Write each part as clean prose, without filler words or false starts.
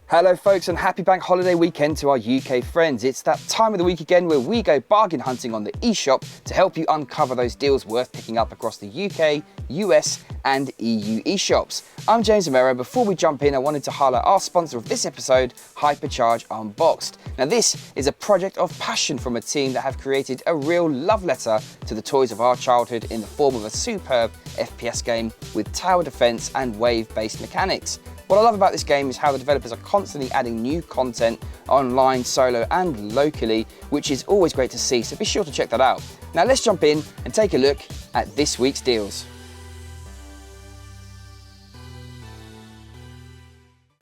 Hello folks, and happy bank holiday weekend to our UK friends. It's that time of the week again where we go bargain hunting on the eShop to help you uncover those deals worth picking up across the UK, US and EU eShops. I'm James Romero. Before we jump in, I wanted to highlight our sponsor of this episode, Hypercharge Unboxed. Now this is a project of passion from a team that have created a real love letter to the toys of our childhood in the form of a superb FPS game with tower defense and wave-based mechanics. What I love about this game is how the developers are constantly adding new content online, solo and locally, which is always great to see, so be sure to check that out. Now let's jump in and take a look at this week's deals.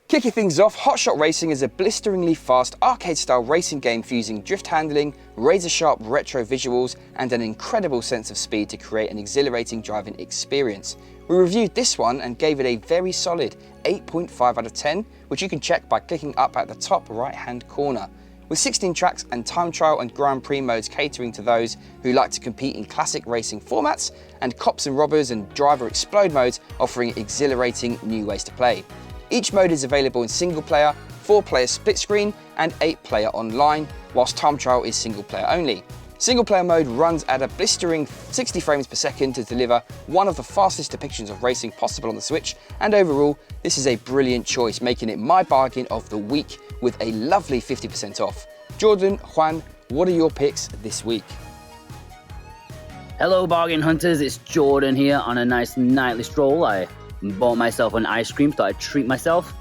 Kicking things off, Hotshot Racing is a blisteringly fast arcade-style racing game fusing drift handling, razor-sharp retro visuals and an incredible sense of speed to create an exhilarating driving experience. We reviewed this one and gave it a very solid 8.5 out of 10, which you can check by clicking up at the top right-hand corner. With 16 tracks and time trial and Grand Prix modes catering to those who like to compete in classic racing formats, and cops and robbers and driver explode modes offering exhilarating new ways to play. Each mode is available in single player, 4-player split screen and 8-player online, whilst time trial is single player only. Single player mode runs at a blistering 60 frames per second to deliver one of the fastest depictions of racing possible on the Switch, and overall this is a brilliant choice, making it my bargain of the week with a lovely 50% off. Jordan, Juan, what are your picks this week? Hello bargain hunters, it's Jordan here on a nice nightly stroll. I bought myself an ice cream, thought I'd treat myself.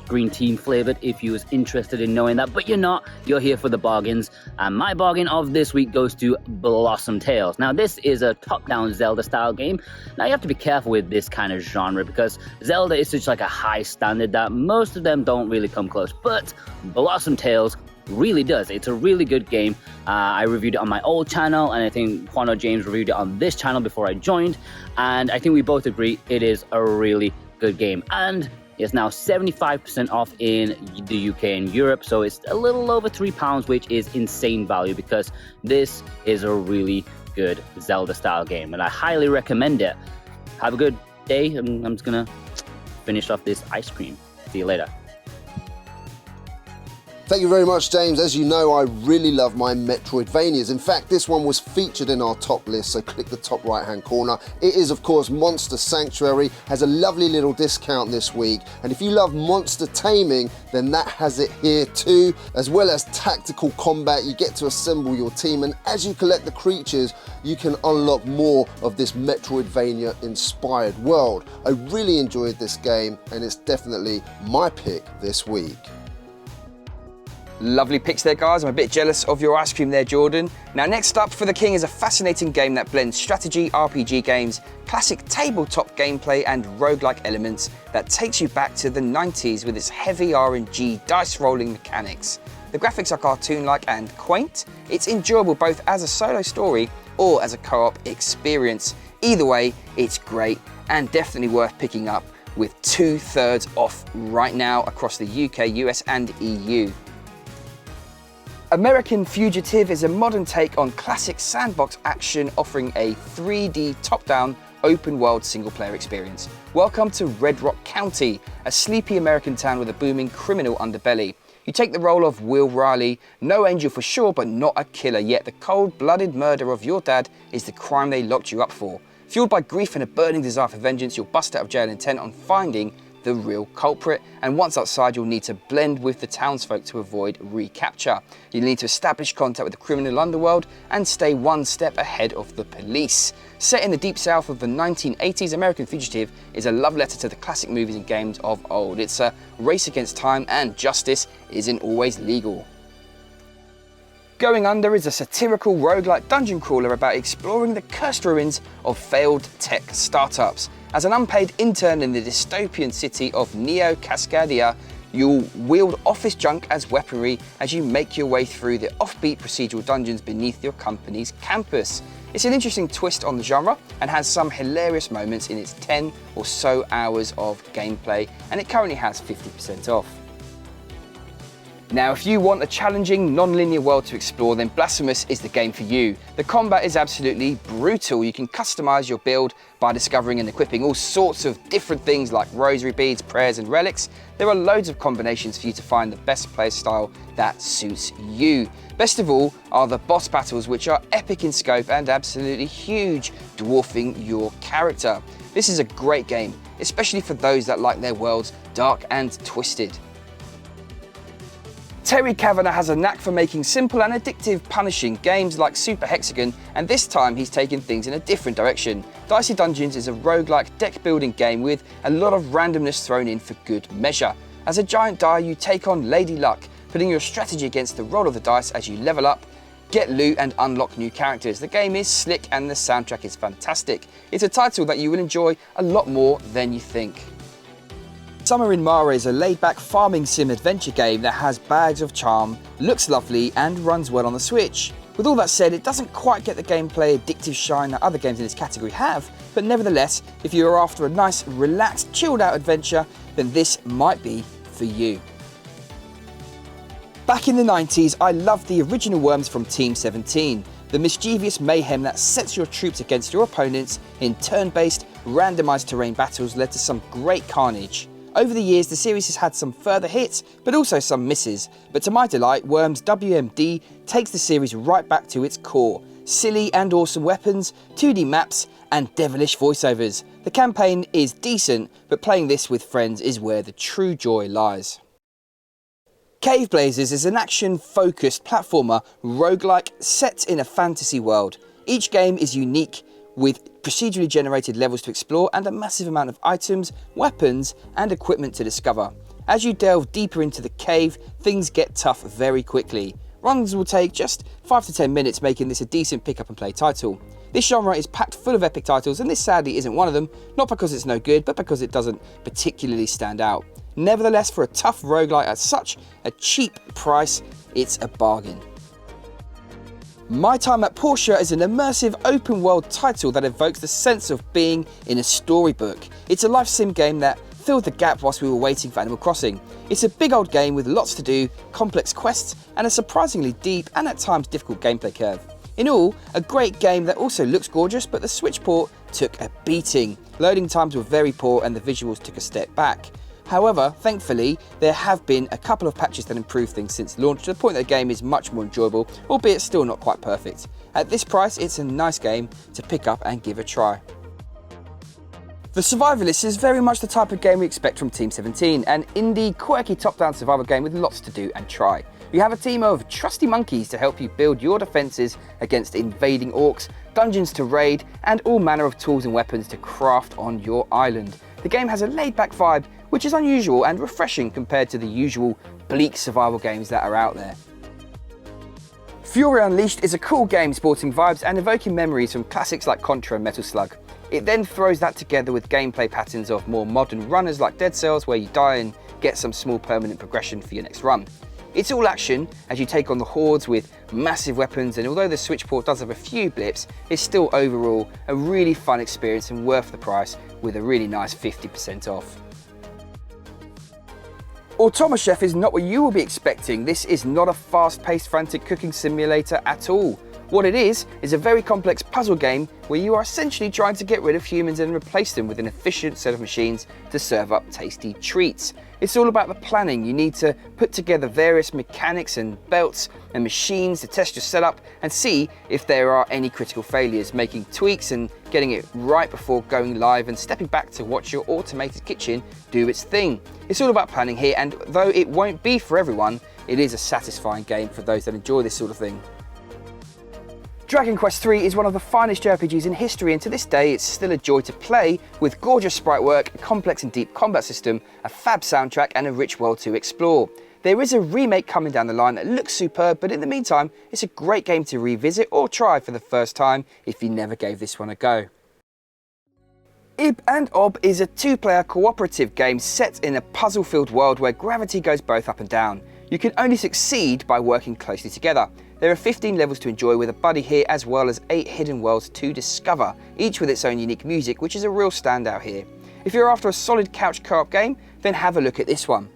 Green tea flavored if you was interested in knowing that, but you're not, you're here for the bargains. And my bargain of this week goes to Blossom Tales. Now this is a top-down Zelda style game. Now you have to be careful with this kind of genre because Zelda is such like a high standard that most of them don't really come close, but Blossom Tales really does. It's a really good game. I reviewed it on my old channel, and I think Juan or James reviewed it on this channel before I joined, and I think we both agree it is a really good game. And it's now 75% off in the UK and Europe, so it's a little over £3, which is insane value because this is a really good Zelda style game, and I highly recommend it. Have a good day. I'm just gonna finish off this ice cream. See you later. Thank you very much, James. As you know, I really love my Metroidvanias. In fact, this one was featured in our top list, so click the top right-hand corner. It is, of course, Monster Sanctuary, has a lovely little discount this week. And if you love monster taming, then that has it here too. As well as tactical combat, you get to assemble your team, and as you collect the creatures, you can unlock more of this Metroidvania-inspired world. I really enjoyed this game, and it's definitely my pick this week. Lovely picks there, guys. I'm a bit jealous of your ice cream there, Jordan. Now, next up for the King is a fascinating game that blends strategy, RPG games, classic tabletop gameplay, and roguelike elements that takes you back to the 90s with its heavy RNG dice rolling mechanics. The graphics are cartoon-like and quaint. It's enjoyable both as a solo story or as a co-op experience. Either way, it's great and definitely worth picking up with 2/3 off right now across the UK, US, and EU. American Fugitive is a modern take on classic sandbox action, offering a 3D top-down open-world single-player experience. Welcome to Red Rock County, a sleepy American town with a booming criminal underbelly. You take the role of Will Riley, no angel for sure, but not a killer, yet the cold-blooded murder of your dad is the crime they locked you up for. Fueled by grief and a burning desire for vengeance, you'll bust out of jail intent on finding the real culprit, and once outside you'll need to blend with the townsfolk to avoid recapture. You'll need to establish contact with the criminal underworld and stay one step ahead of the police. Set in the deep south of the 1980s, American Fugitive is a love letter to the classic movies and games of old. It's a race against time, and justice isn't always legal. Going Under is a satirical roguelike dungeon crawler about exploring the cursed ruins of failed tech startups. As an unpaid intern in the dystopian city of Neo Cascadia, you'll wield office junk as weaponry as you make your way through the offbeat procedural dungeons beneath your company's campus. It's an interesting twist on the genre and has some hilarious moments in its 10 or so hours of gameplay, and it currently has 50% off. Now, if you want a challenging, non-linear world to explore, then Blasphemous is the game for you. The combat is absolutely brutal. You can customize your build by discovering and equipping all sorts of different things like rosary beads, prayers, and relics. There are loads of combinations for you to find the best play style that suits you. Best of all are the boss battles, which are epic in scope and absolutely huge, dwarfing your character. This is a great game, especially for those that like their worlds dark and twisted. Terry Kavanagh has a knack for making simple and addictive punishing games like Super Hexagon, and this time he's taken things in a different direction. Dicey Dungeons is a roguelike deck building game with a lot of randomness thrown in for good measure. As a giant die, you take on Lady Luck, putting your strategy against the roll of the dice as you level up, get loot and unlock new characters. The game is slick and the soundtrack is fantastic. It's a title that you will enjoy a lot more than you think. Summer in Mare is a laid-back farming sim adventure game that has bags of charm, looks lovely and runs well on the Switch. With all that said, it doesn't quite get the gameplay addictive shine that other games in this category have, but nevertheless, if you are after a nice, relaxed, chilled out adventure, then this might be for you. Back in the 90s, I loved the original Worms from Team 17, the mischievous mayhem that sets your troops against your opponents in turn-based, randomised terrain battles led to some great carnage. Over the years, the series has had some further hits, but also some misses. But to my delight, Worms W.M.D takes the series right back to its core. Silly and awesome weapons, 2D maps, and devilish voiceovers. The campaign is decent, but playing this with friends is where the true joy lies. Caveblazers is an action-focused platformer roguelike set in a fantasy world. Each game is unique, with procedurally generated levels to explore and a massive amount of items, weapons and equipment to discover. As you delve deeper into the cave, things get tough very quickly. Runs will take just 5 to 10 minutes, making this a decent pick up and play title. This genre is packed full of epic titles, and this sadly isn't one of them, not because it's no good, but because it doesn't particularly stand out. Nevertheless, for a tough roguelike at such a cheap price, it's a bargain. My Time at Portia is an immersive open world title that evokes the sense of being in a storybook. It's a life sim game that filled the gap whilst we were waiting for Animal Crossing. It's a big old game with lots to do, complex quests, and a surprisingly deep and at times difficult gameplay curve. In all, a great game that also looks gorgeous, but the Switch port took a beating. Loading times were very poor and the visuals took a step back. However, thankfully, there have been a couple of patches that improved things since launch to the point that the game is much more enjoyable, albeit still not quite perfect. At this price, it's a nice game to pick up and give a try. The Survivalists is very much the type of game we expect from Team 17, an indie, quirky top-down survival game with lots to do and try. You have a team of trusty monkeys to help you build your defences against invading orcs, dungeons to raid, and all manner of tools and weapons to craft on your island. The game has a laid-back vibe, which is unusual and refreshing compared to the usual bleak survival games that are out there. Fury Unleashed is a cool game sporting vibes and evoking memories from classics like Contra and Metal Slug. It then throws that together with gameplay patterns of more modern runners like Dead Cells, where you die and get some small permanent progression for your next run. It's all action as you take on the hordes with massive weapons, and although the Switch port does have a few blips, it's still overall a really fun experience and worth the price with a really nice 50% off. Automachef is not what you will be expecting. This is not a fast-paced, frantic cooking simulator at all. What it is a very complex puzzle game where you are essentially trying to get rid of humans and replace them with an efficient set of machines to serve up tasty treats. It's all about the planning. You need to put together various mechanics and belts and machines to test your setup and see if there are any critical failures, making tweaks and getting it right before going live and stepping back to watch your automated kitchen do its thing. It's all about planning here, and though it won't be for everyone, it is a satisfying game for those that enjoy this sort of thing. Dragon Quest III is one of the finest JRPGs in history, and to this day it's still a joy to play, with gorgeous sprite work, a complex and deep combat system, a fab soundtrack and a rich world to explore. There is a remake coming down the line that looks superb, but in the meantime it's a great game to revisit or try for the first time if you never gave this one a go. Ib and Ob is a two-player cooperative game set in a puzzle-filled world where gravity goes both up and down. You can only succeed by working closely together. There are 15 levels to enjoy with a buddy here, as well as 8 hidden worlds to discover, each with its own unique music, which is a real standout here. If you're after a solid couch co-op game, then have a look at this one.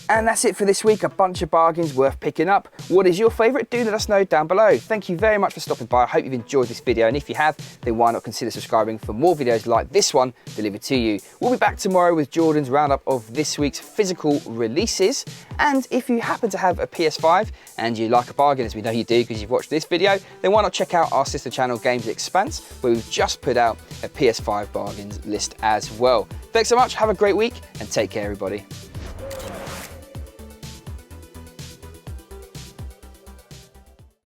And that's it for this week, a bunch of bargains worth picking up. What is your favourite? Do let us know down below. Thank you very much for stopping by. I hope you've enjoyed this video, and if you have, then why not consider subscribing for more videos like this one delivered to you. We'll be back tomorrow with Jordan's roundup of this week's physical releases. And if you happen to have a PS5 and you like a bargain, as we know you do because you've watched this video, then why not check out our sister channel Games Expanse, where we've just put out a PS5 bargains list as well. Thanks so much, have a great week, and take care everybody.